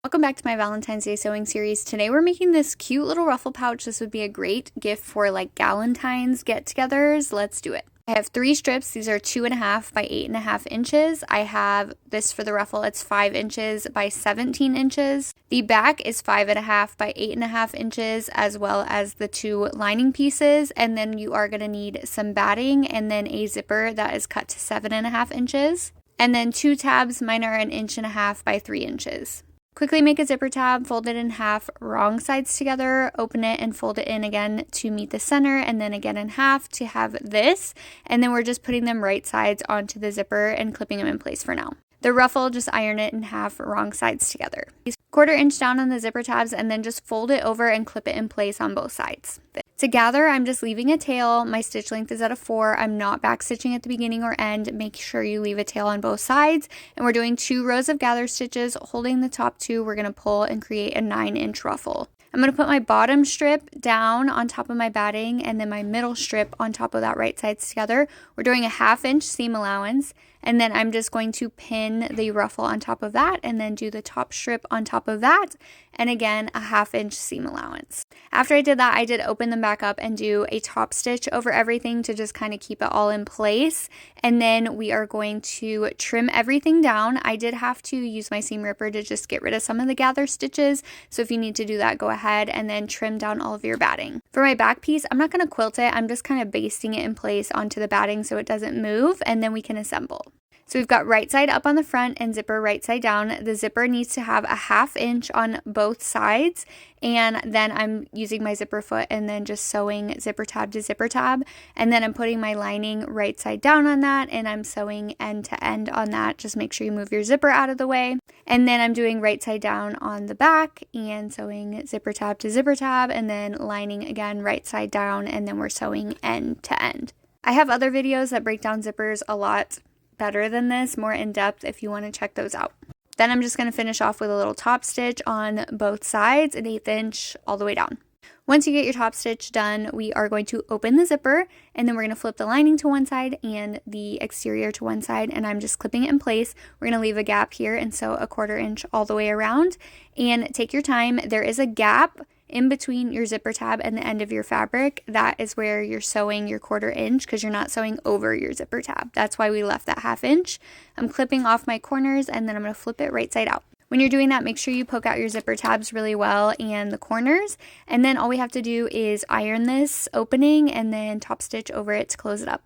Welcome back to my Valentine's Day sewing series. Today we're making this cute little ruffle pouch. This would be a great gift for like Galentine's get-togethers. Let's do it. I have 3 strips. These are 2.5 by 8.5 inches. I have this for the ruffle. It's 5 inches by 17 inches. The back is 5.5 by 8.5 inches, as well as the 2 lining pieces. And then you are going to need some batting and then a zipper that is cut to 7.5 inches. And then 2 tabs. Mine are 1.5 inches by 3 inches. Quickly make a zipper tab, fold it in half, wrong sides together, open it and fold it in again to meet the center, and then again in half to have this. And then we're just putting them right sides onto the zipper and clipping them in place for now. The ruffle, just iron it in half, wrong sides together. 1/4 inch down on the zipper tabs and then just fold it over and clip it in place on both sides. To gather, I'm just leaving a tail. My stitch length is at a 4. I'm not back stitching at the beginning or end. Make sure you leave a tail on both sides. And we're doing 2 rows of gather stitches. Holding the top 2, we're going to pull and create a 9-inch ruffle. I'm going to put my bottom strip down on top of my batting and then my middle strip on top of that right sides together. We're doing a 1/2 inch seam allowance, and then I'm just going to pin the ruffle on top of that and then do the top strip on top of that, and again a 1/2 inch seam allowance. After I did that, I did open them back up and do a top stitch over everything to just kind of keep it all in place, and then we are going to trim everything down. I did have to use my seam ripper to just get rid of some of the gather stitches, so if you need to do that, go ahead and then trim down all of your batting. For my back piece, I'm not going to quilt it. I'm just kind of basting it in place onto the batting so it doesn't move, and then we can assemble. So we've got right side up on the front and zipper right side down. The zipper needs to have a 1/2 inch on both sides, and then I'm using my zipper foot and then just sewing zipper tab to zipper tab, and then I'm putting my lining right side down on that, and I'm sewing end to end on that. Just make sure you move your zipper out of the way, and then I'm doing right side down on the back and sewing zipper tab to zipper tab, and then lining again right side down, and then we're sewing end to end. I have other videos that break down zippers a lot better than this, more in depth, if you want to check those out. Then I'm just going to finish off with a little top stitch on both sides, an 1/8 inch all the way down. Once you get your top stitch done, we are going to open the zipper, and then we're going to flip the lining to one side and the exterior to one side, and I'm just clipping it in place. We're going to leave a gap here and sew a 1/4 inch all the way around, and take your time. There is a gap in between your zipper tab and the end of your fabric. That is where you're sewing your 1/4 inch, because you're not sewing over your zipper tab. That's why we left that 1/2 inch. I'm clipping off my corners, and then I'm going to flip it right side out. When you're doing that, make sure you poke out your zipper tabs really well and the corners, and then all we have to do is iron this opening and then top stitch over it to close it up.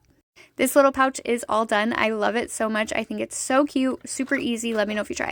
This little pouch is all done. I love it so much. I think it's so cute, super easy. Let me know if you try it.